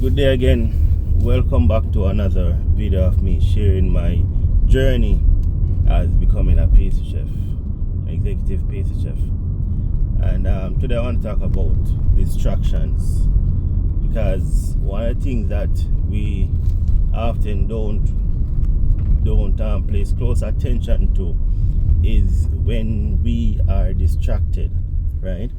Good day again. Welcome back to another video of me sharing my journey as becoming a pastry chef, executive pastry chef. And today I want to talk about distractions, because one of the things that we often don't place close attention to is when we are distracted, right?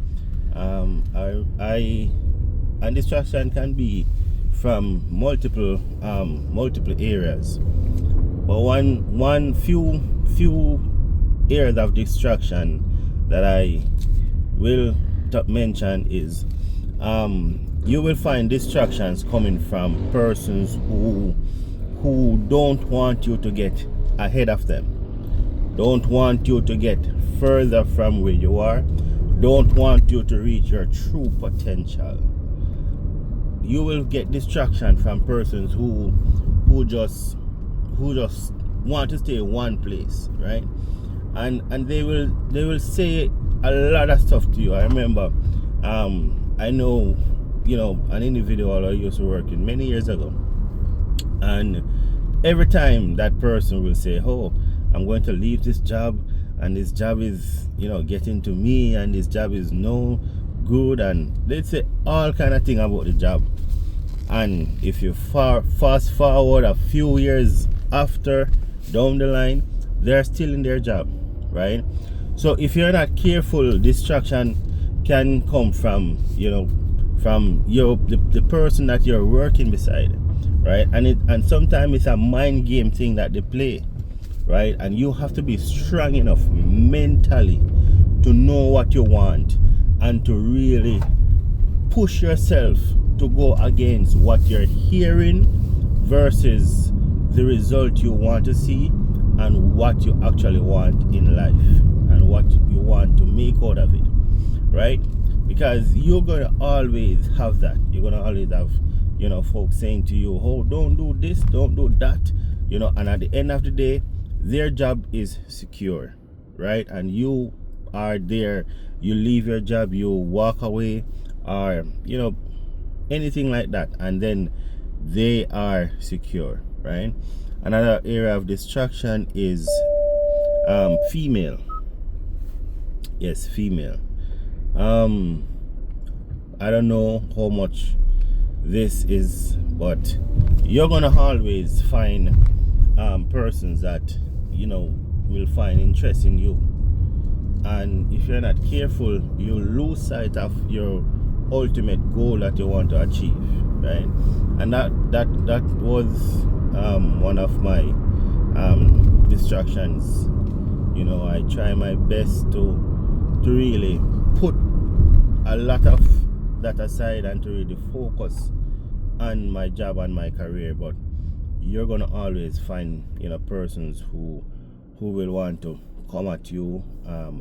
And distraction can be from multiple areas, but one few areas of distraction that I will mention is you will find distractions coming from persons who don't want you to get ahead of them, don't want you to get further from where you are, don't want you to reach your true potential. You will get distraction from persons who just want to stay in one place, right? And they will say a lot of stuff to you. I remember I know, an individual I used to work in many years ago, and every time that person will say, "Oh, I'm going to leave this job, and this job is getting to me, and this job is no good," and they'd say all kind of thing about the job. And if you fast forward a few years after, down the line, they're still in their job, right? So if you're not careful, distraction can come from the person that you're working beside, right? And sometimes it's a mind game thing that they play, right? And you have to be strong enough mentally to know what you want and to really push yourself to go against what you're hearing versus the result you want to see and what you actually want in life and what you want to make out of it, right? Because you're gonna always have that. You're gonna always have folks saying to you, "Oh, don't do this, don't do that," and at the end of the day, their job is secure, right? And you are there, you leave your job, you walk away, or anything like that, and then they are secure, right? Another area of distraction is female. Yes, female. I don't know how much this is, but you're gonna always find persons that will find interest in you, and if you're not careful, you lose sight of your ultimate goal that you want to achieve, right? And that was one of my distractions. I try my best to really put a lot of that aside and to really focus on my job and my career, but you're gonna always find persons who will want to come at you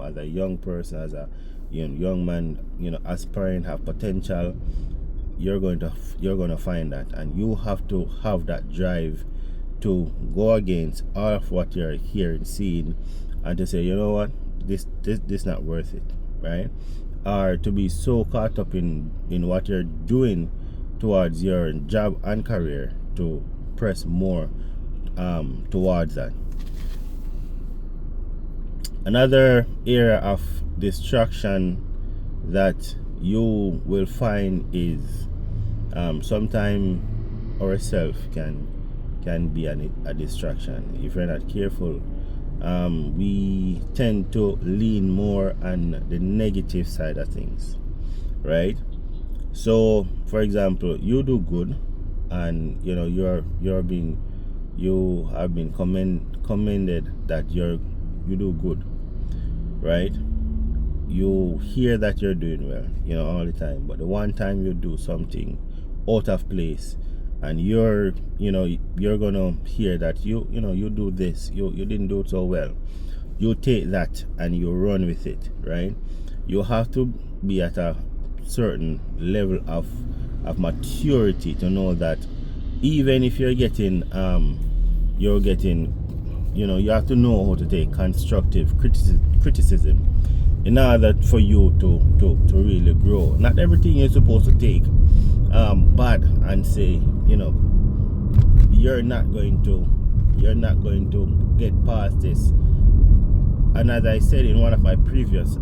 as a young person, as a young man, aspiring, have potential. You're going to find that, and you have to have that drive to go against all of what you're hearing, seeing, and to say, you know what, this not worth it, right? Or to be so caught up in what you're doing towards your job and career to press more towards that. Another area of distraction that you will find is sometimes ourselves can be a distraction. If you're not careful, we tend to lean more on the negative side of things, right? So for example, you do good, and you have been commended that you do good, right? You hear that you're doing well, all the time, but the one time you do something out of place, and you're gonna hear that you do this, you didn't do it so well, you take that and you run with it, right? You have to be at a certain level of maturity to know that even if you have to know how to take constructive criticism in order for you to really grow. Not everything you're supposed to take bad and say, you know, you're not going to get past this. And as I said in one of my previous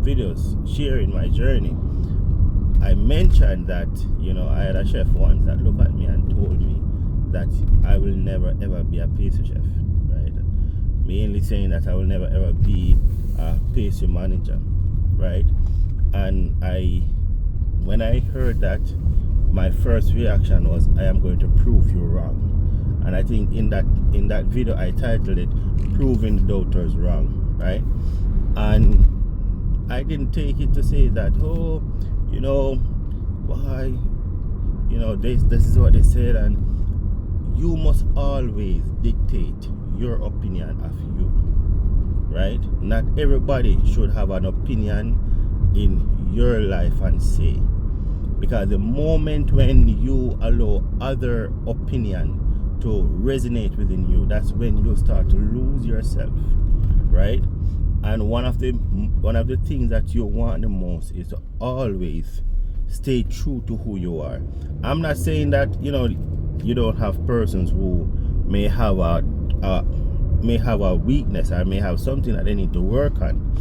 videos sharing my journey, I mentioned that, you know, I had a chef once that looked at me and told me that I will never ever be a pastry chef, right? Mainly saying that I will never ever be a pastry manager, right? And when I heard that, my first reaction was, I am going to prove you wrong. And I think in that video I titled it Proving the Doubters Wrong, right? And I didn't take it to say that, oh, you know, why, you know, this is what they said, and you must always dictate your opinion of you, right? Not everybody should have an opinion in your life and say, because the moment when you allow other opinion to resonate within you, that's when you start to lose yourself, right? And one of the things that you want the most is to always stay true to who you are. I'm not saying that, you know, you don't have persons who may have a weakness or may have something that they need to work on.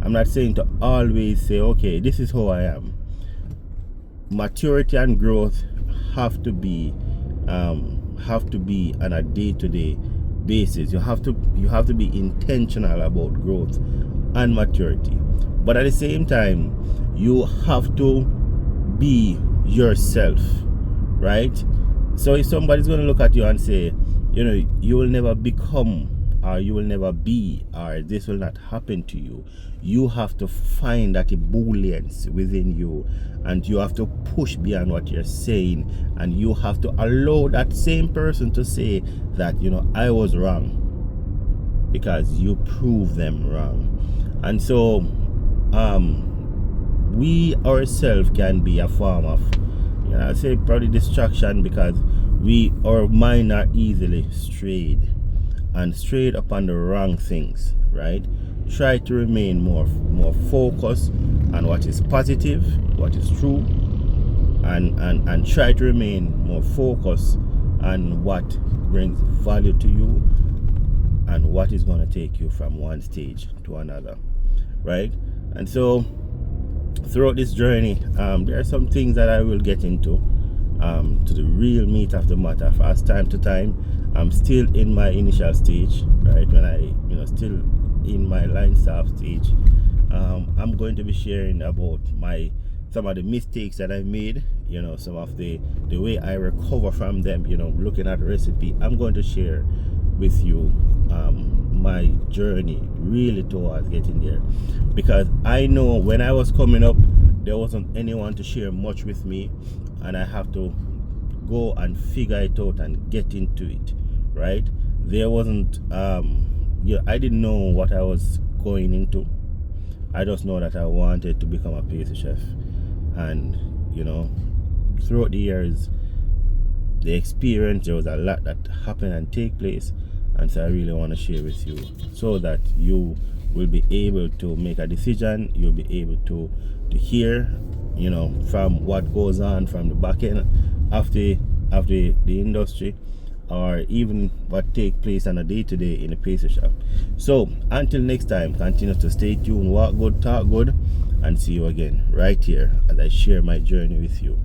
I'm not saying to always say, okay, this is who I am. Maturity and growth have to be on a day-to-day basis. You have to be intentional about growth and maturity, but at the same time you have to be yourself, right? So if somebody's going to look at you and say, you know, you will never become, or you will never be, or this will not happen to you, you have to find that ebullience within you, and you have to push beyond what you're saying, and you have to allow that same person to say that, you know, I was wrong, because you prove them wrong. And so we ourselves can be a form of, you know, I say probably distraction, because our mind are easily strayed upon the wrong things, right? Try to remain more focused on what is positive, what is true, and try to remain more focused on what brings value to you and what is going to take you from one stage to another, right? And so throughout this journey, there are some things that I will get into to the real meat of the matter. As time to time, I'm still in my initial stage, right? When I, you know, still in my line staff stage. I'm going to be sharing about some of the mistakes that I made, you know, some of the way I recover from them, you know, looking at the recipe. I'm going to share with you my journey really towards getting there, because I know when I was coming up, there wasn't anyone to share much with me, and I have to go and figure it out and get into it, right? There wasn't I didn't know what I was going into. I just know that I wanted to become a pastry chef, and, you know, throughout the years, the experience, there was a lot that happened and take place, and so I really want to share with you so that you will be able to make a decision. You'll be able to hear, you know, from what goes on from the back end of the industry, or even what takes place on a day-to-day in a pastry shop. So until next time, continue to stay tuned, walk good, talk good, and see you again right here as I share my journey with you.